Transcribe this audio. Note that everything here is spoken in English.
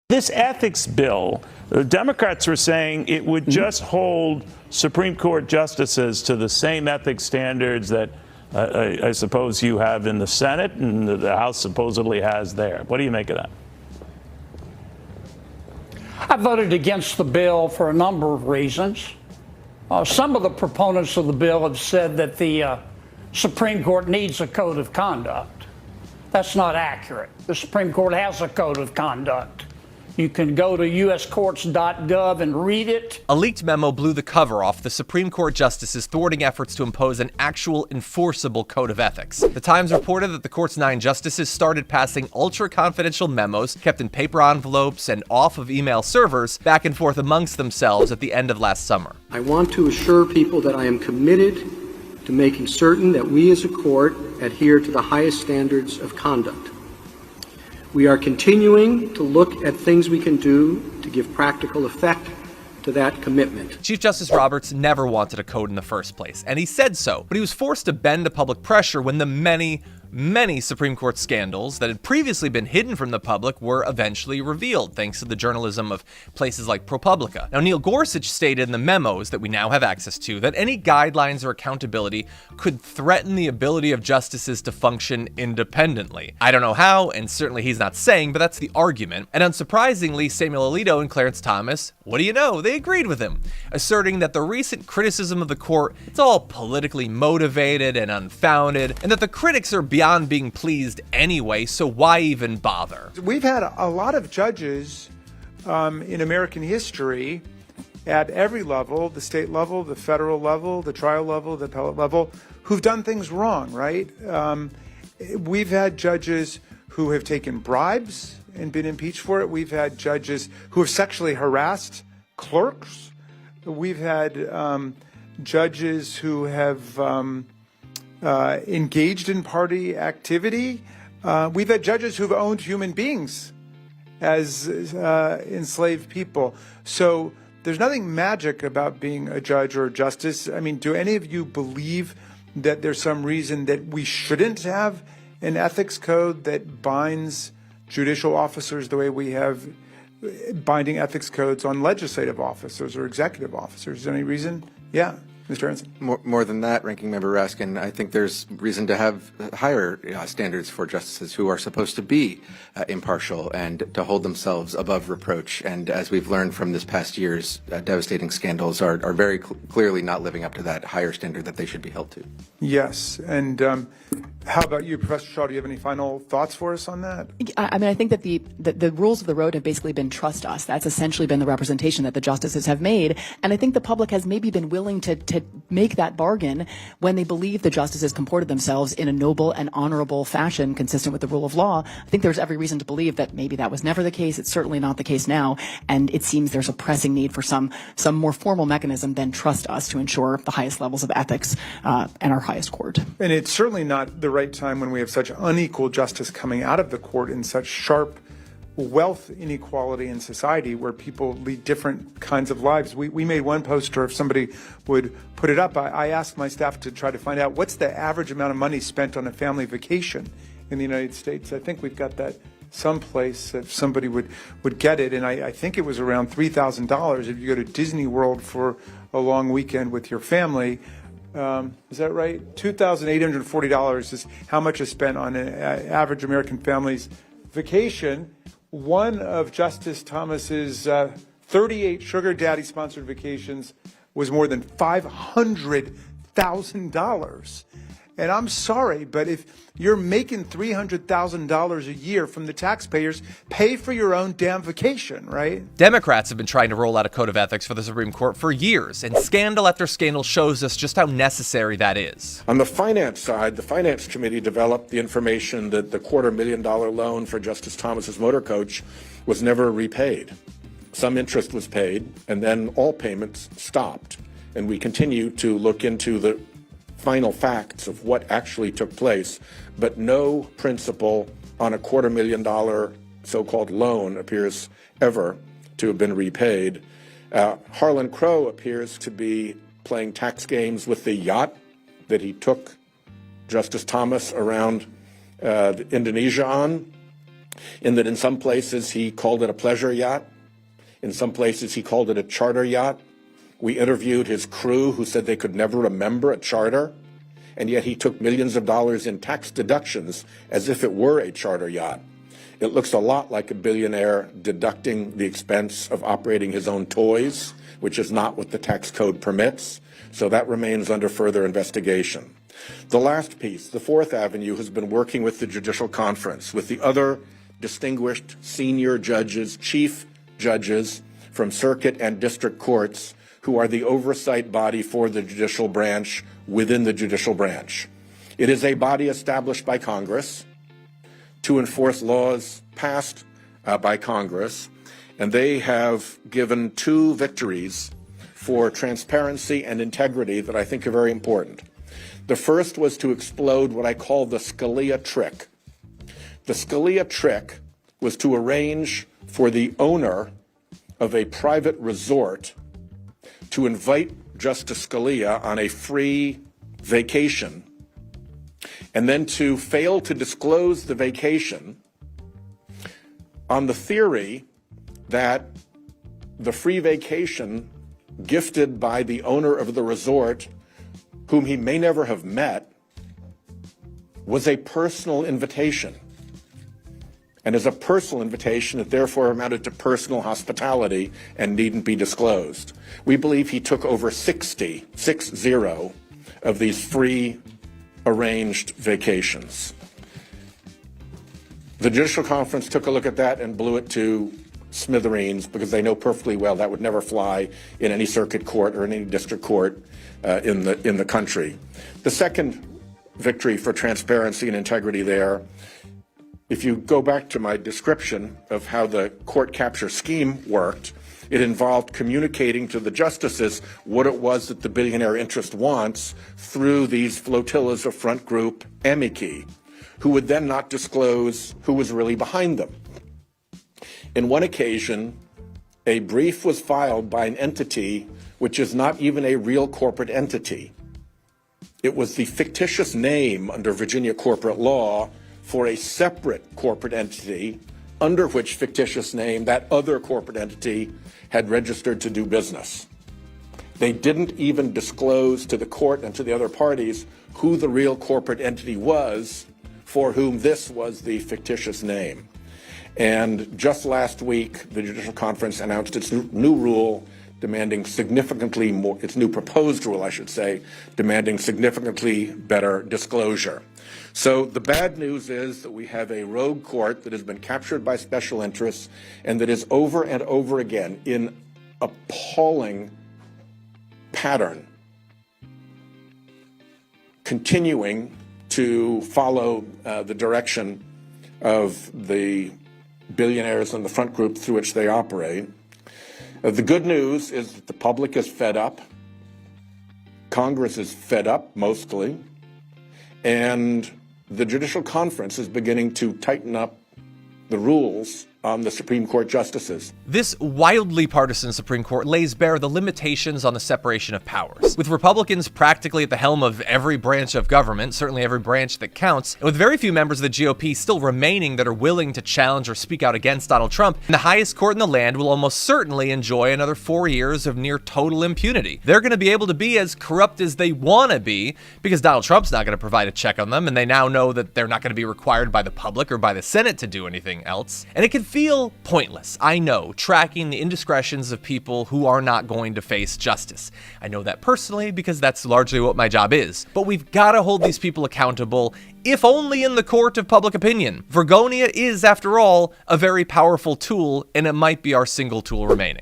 This ethics bill, the Democrats were saying it would just hold Supreme Court justices to the same ethics standards that I suppose you have in the Senate and the House supposedly has there. What do you make of that? I voted against the bill for a number of reasons. Some of the proponents of the bill have said that the Supreme Court needs a code of conduct. That's not accurate. The Supreme Court has a code of conduct. You can go to uscourts.gov and read it. A leaked memo blew the cover off the Supreme Court justices thwarting efforts to impose an actual enforceable code of ethics. The Times reported that the court's 9 justices started passing ultra-confidential memos kept in paper envelopes and off of email servers back and forth amongst themselves at the end of last summer. I want to assure people that I am committed to making certain that we as a court adhere to the highest standards of conduct. We are continuing to look at things we can do to give practical effect to that commitment. Chief Justice Roberts never wanted a code in the first place, and he said so, but he was forced to bend to public pressure when the many Supreme Court scandals that had previously been hidden from the public were eventually revealed, thanks to the journalism of places like ProPublica. Now, Neil Gorsuch stated in the memos that we now have access to that any guidelines or accountability could threaten the ability of justices to function independently. I don't know how, and certainly he's not saying, but that's the argument. And unsurprisingly, Samuel Alito and Clarence Thomas, what do you know, they agreed with him, asserting that the recent criticism of the court, it's all politically motivated and unfounded, and that the critics are beyond being pleased anyway, so why even bother? We've had a lot of judges in American history at every level, the state level, the federal level, the trial level, the appellate level, who've done things wrong, right? We've had judges who have taken bribes and been impeached for it. We've had judges who have sexually harassed clerks. We've had judges who have engaged in party activity. We've had judges who've owned human beings as enslaved people. So there's nothing magic about being a judge or a justice. I mean, do any of you believe that there's some reason that we shouldn't have an ethics code that binds judicial officers the way we have binding ethics codes on legislative officers or executive officers? Is there any reason? Yeah. Mr. Aronson? More than that, Ranking Member Raskin, I think there's reason to have higher standards for justices who are supposed to be impartial and to hold themselves above reproach. And as we've learned from this past year's devastating scandals, are very clearly not living up to that higher standard that they should be held to. Yes. And how about you, Professor Shaw? Do you have any final thoughts for us on that? I mean, I think that the rules of the road have basically been trust us. That's essentially been the representation that the justices have made. And I think the public has maybe been willing to make that bargain when they believe the justices comported themselves in a noble and honorable fashion consistent with the rule of law. I think there's every reason to believe that maybe that was never the case. It's certainly not the case now. And it seems there's a pressing need for some more formal mechanism than trust us to ensure the highest levels of ethics and our highest court. And it's certainly not the right time when we have such unequal justice coming out of the court in such sharp wealth inequality in society where people lead different kinds of lives. We made one poster, if somebody would put it up, I asked my staff to try to find out what's the average amount of money spent on a family vacation in the United States. I think we've got that someplace if somebody would get it, and I think it was around $3,000 if you go to Disney World for a long weekend with your family. Is that right? $2,840 is how much is spent on an average American family's vacation. One of Justice Thomas's 38 sugar daddy sponsored vacations was more than $500,000. And I'm sorry, but if you're making $300,000 a year from the taxpayers, pay for your own damn vacation, right? Democrats have been trying to roll out a code of ethics for the Supreme Court for years, and scandal after scandal shows us just how necessary that is. On the finance side, the Finance Committee developed the information that the $250,000 loan for Justice Thomas's motor coach was never repaid. Some interest was paid, and then all payments stopped. And we continue to look into the final facts of what actually took place, but no principal on a $250,000 so-called loan appears ever to have been repaid. Harlan Crow appears to be playing tax games with the yacht that he took Justice Thomas around Indonesia on. in that in some places he called it a pleasure yacht. In some places he called it a charter yacht. We interviewed his crew who said they could never remember a charter, and yet he took millions of dollars in tax deductions as if it were a charter yacht. It looks a lot like a billionaire deducting the expense of operating his own toys, which is not what the tax code permits. So that remains under further investigation. The last piece, the Fourth Avenue, has been working with the Judicial Conference, with the other distinguished senior judges, chief judges from circuit and district courts, who are the oversight body for the judicial branch within the judicial branch. It is a body established by Congress to enforce laws passed by Congress, and they have given 2 victories for transparency and integrity that I think are very important. The first was to explode what I call the Scalia trick. The Scalia trick was to arrange for the owner of a private resort to invite Justice Scalia on a free vacation, and then to fail to disclose the vacation on the theory that the free vacation gifted by the owner of the resort, whom he may never have met, was a personal invitation. And as a personal invitation, it therefore amounted to personal hospitality and needn't be disclosed. We believe he took over 60 of these free arranged vacations. The Judicial Conference took a look at that and blew it to smithereens because they know perfectly well that would never fly in any circuit court or in any district court in the country. The second victory for transparency and integrity there, if you go back to my description of how the court capture scheme worked, it involved communicating to the justices what it was that the billionaire interest wants through these flotillas of front group amici, who would then not disclose who was really behind them. In one occasion, a brief was filed by an entity which is not even a real corporate entity. It was the fictitious name under Virginia corporate law for a separate corporate entity under which fictitious name that other corporate entity had registered to do business. They didn't even disclose to the court and to the other parties who the real corporate entity was for whom this was the fictitious name. And just last week, the Judicial Conference announced its new rule demanding significantly more, its new proposed rule, I should say, demanding significantly better disclosure. So the bad news is that we have a rogue court that has been captured by special interests and that is over and over again in appalling pattern continuing to follow the direction of the billionaires and the front group through which they operate. The good news is that the public is fed up. Congress is fed up, mostly. And the Judicial Conference is beginning to tighten up the rules on the Supreme Court justices. This wildly partisan Supreme Court lays bare the limitations on the separation of powers. With Republicans practically at the helm of every branch of government, certainly every branch that counts, and with very few members of the GOP still remaining that are willing to challenge or speak out against Donald Trump, the highest court in the land will almost certainly enjoy another 4 years of near total impunity. They're going to be able to be as corrupt as they want to be because Donald Trump's not going to provide a check on them, and they now know that they're not going to be required by the public or by the Senate to do anything else. And it can feel pointless, I know, tracking the indiscretions of people who are not going to face justice. I know that personally because that's largely what my job is. But we've got to hold these people accountable, if only in the court of public opinion. Vergonia is, after all, a very powerful tool, and it might be our single tool remaining.